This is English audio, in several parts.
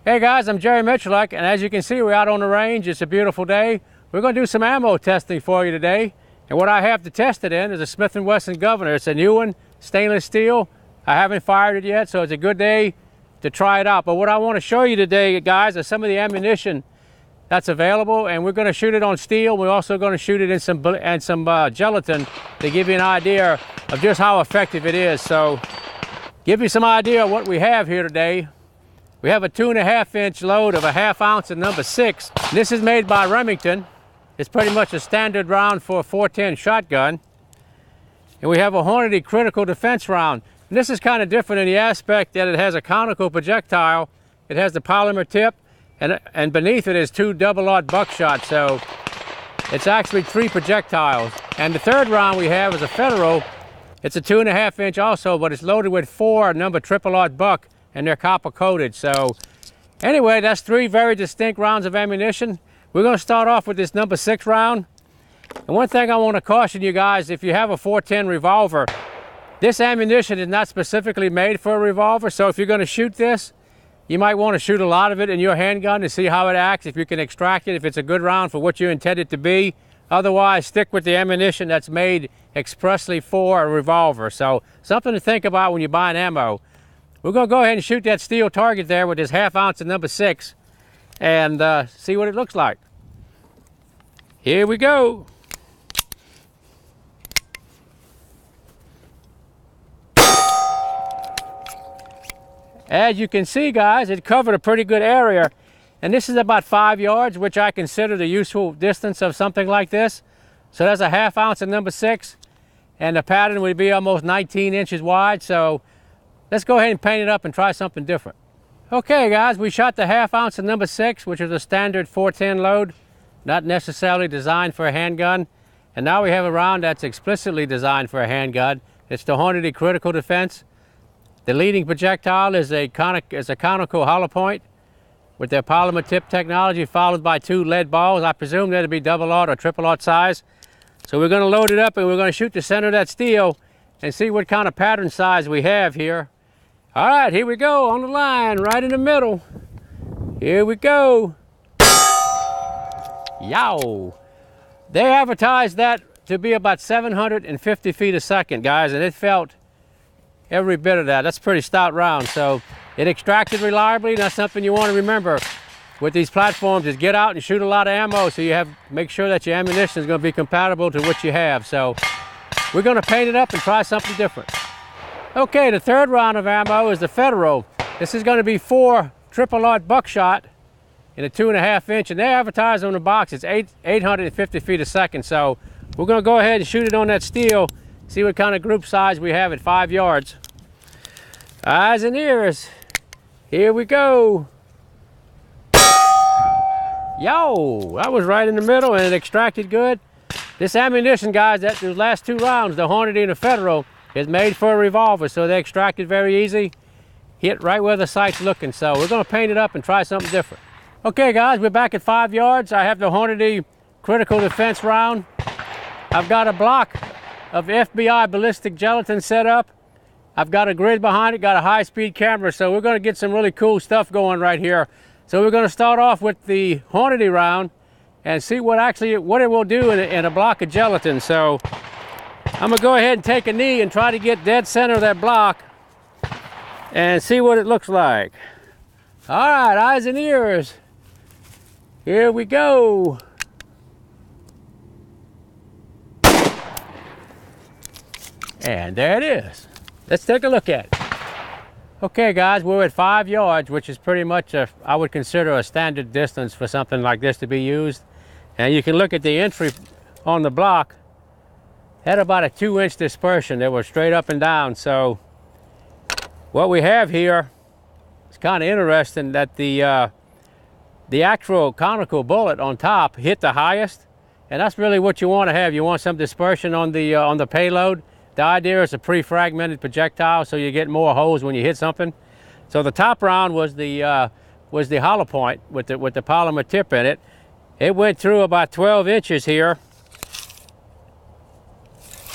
Hey guys, I'm Jerry Miculek, and as you can see, we're out on the range. It's a beautiful day. We're going to do some ammo testing for you today. And what I have to test it in is a Smith & Wesson Governor. It's a new one, stainless steel. I haven't fired it yet, so it's a good day to try it out. But what I want to show you today, guys, is some of the ammunition that's available, and we're going to shoot it on steel. We're also going to shoot it in some gelatin to give you an idea of just how effective it is. So, give you some idea of what we have here today. We have a 2.5-inch load of a 1/2 ounce of number 6. This is made by Remington. It's pretty much a standard round for a .410 shotgun. And we have a Hornady critical defense round. And this is kind of different in the aspect that it has a conical projectile. It has the polymer tip, and beneath it is 2 double-aught buckshot. So it's actually 3 projectiles. And the third round we have is a Federal. It's a 2.5-inch also, but it's loaded with 4 number triple-aught buck, and they're copper coated. So anyway, that's 3 very distinct rounds of ammunition. We're going to start off with this number 6 round. And one thing I want to caution you guys, if you have a .410 revolver, this ammunition is not specifically made for a revolver. So if you're going to shoot this, you might want to shoot a lot of it in your handgun to see how it acts, if you can extract it, if it's a good round for what you intend it to be. Otherwise, stick with the ammunition that's made expressly for a revolver. So something to think about when you're buying ammo. We're going to go ahead and shoot that steel target there with this 1/2 ounce of number 6 and see what it looks like. Here we go. As you can see, guys, it covered a pretty good area. And this is about 5 yards, which I consider the useful distance of something like this. So that's a 1/2 ounce of number 6. And the pattern would be almost 19 inches wide. So let's go ahead and paint it up and try something different. Okay, guys, we shot the 1/2 ounce of number 6, which is a standard .410 load, not necessarily designed for a handgun. And now we have a round that's explicitly designed for a handgun. It's the Hornady Critical Defense. The leading projectile is a conical hollow point with their polymer tip technology, followed by 2 lead balls. I presume that'll be double-aught or triple-aught size. So we're going to load it up and we're going to shoot the center of that steel and see what kind of pattern size we have here. All right, here we go on the line, right in the middle. Here we go. Yow! They advertised that to be about 750 feet a second, guys, and it felt every bit of that. That's a pretty stout round. So it extracted reliably. That's something you want to remember with these platforms, is get out and shoot a lot of ammo, so you make sure that your ammunition is going to be compatible to what you have. So we're going to paint it up and try something different. Okay, the third round of ammo is the Federal. This is going to be 4 triple-aught buckshot in a 2.5-inch, and they advertise on the box it's 850 feet a second. So we're going to go ahead and shoot it on that steel, see what kind of group size we have at 5 yards. Eyes and ears. Here we go. Yo, that was right in the middle and it extracted good. This ammunition, guys, those last 2 rounds, the Hornady and the Federal, is made for a revolver, so they extracted very easy. Hit right where the sight's looking. So we're going to paint it up and try something different. Okay, guys, we're back at 5 yards. I have the Hornady Critical Defense round. I've got a block of FBI ballistic gelatin set up. I've got a grid behind it, got a high-speed camera, so we're going to get some really cool stuff going right here. So we're going to start off with the Hornady round and see what it will do in a block of gelatin. So I'm going to go ahead and take a knee and try to get dead center of that block and see what it looks like. All right, eyes and ears. Here we go. And there it is. Let's take a look at it. Okay, guys, we're at 5 yards, which is pretty much I would consider a standard distance for something like this to be used. And you can look at the entry on the block. Had about a 2-inch dispersion. They were straight up and down. So what we have here is kind of interesting, that the actual conical bullet on top hit the highest, and that's really what you want to have. You want some dispersion on the payload. The idea is a pre-fragmented projectile, so you get more holes when you hit something. So the top round was the hollow point with the polymer tip in it. It went through about 12 inches here,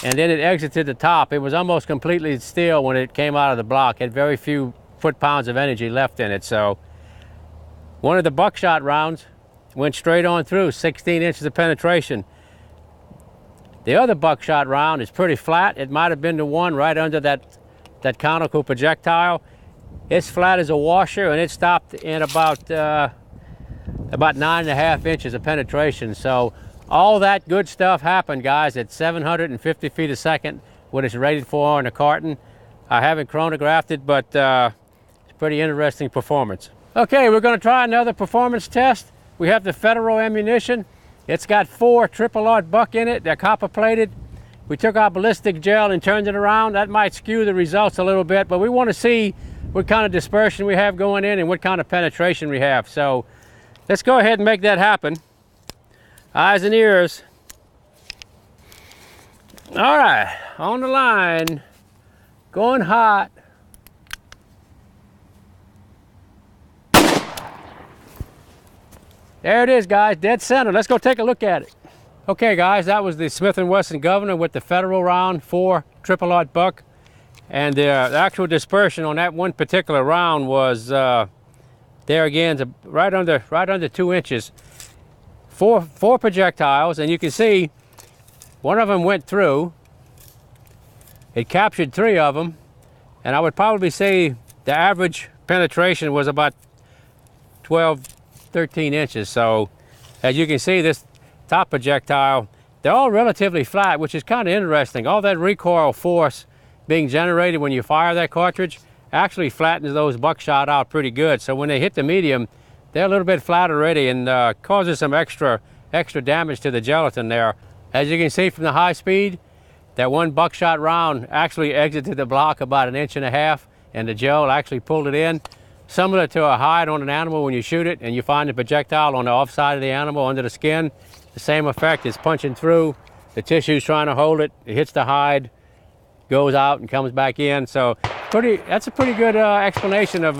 and then it exited the top. It was almost completely still when it came out of the block. It had very few foot-pounds of energy left in it. So One of the buckshot rounds went straight on through, 16 inches of penetration. The other buckshot round is pretty flat. It might have been the one right under that conical projectile. It's flat as a washer, and it stopped in about 9.5 inches of penetration. So all that good stuff happened, guys, at 750 feet a second, what it's rated for in a carton. I haven't chronographed it, but it's a pretty interesting performance. Okay, we're going to try another performance test. We have the Federal ammunition. It's got 4 triple-aught buck in it. They're copper-plated. We took our ballistic gel and turned it around. That might skew the results a little bit, but we want to see what kind of dispersion we have going in and what kind of penetration we have. So let's go ahead and make that happen. Eyes and ears. All right, on the line, going hot. There it is, guys, dead center. Let's go take a look at it. Okay, guys, that was the Smith & Wesson Governor with the Federal round, 4 triple-aught buck. And the actual dispersion on that one particular round was, there again, right under 2 inches. Four projectiles, and you can see one of them went through. It captured 3 of them, and I would probably say the average penetration was about 12, 13 inches. So as you can see, this top projectile, they're all relatively flat, which is kind of interesting. All that recoil force being generated when you fire that cartridge actually flattens those buckshot out pretty good. So when they hit the medium, they're a little bit flat already, and causes some extra damage to the gelatin there. As you can see from the high speed, that one buckshot round actually exited the block about 1.5 inches, and the gel actually pulled it in. Similar to a hide on an animal when you shoot it and you find the projectile on the off side of the animal under the skin. The same effect is punching through. The tissue's trying to hold it. It hits the hide, goes out and comes back in. So that's a pretty good explanation of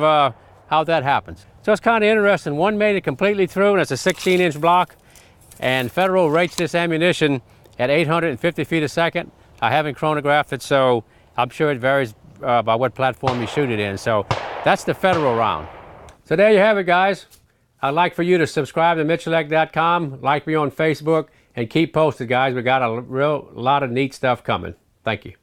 how that happens. So it's kind of interesting. One made it completely through, and it's a 16-inch block. And Federal rates this ammunition at 850 feet a second. I haven't chronographed it, so I'm sure it varies by what platform you shoot it in. So that's the Federal round. So there you have it, guys. I'd like for you to subscribe to Miculek.com, like me on Facebook, and keep posted, guys. We got a lot of neat stuff coming. Thank you.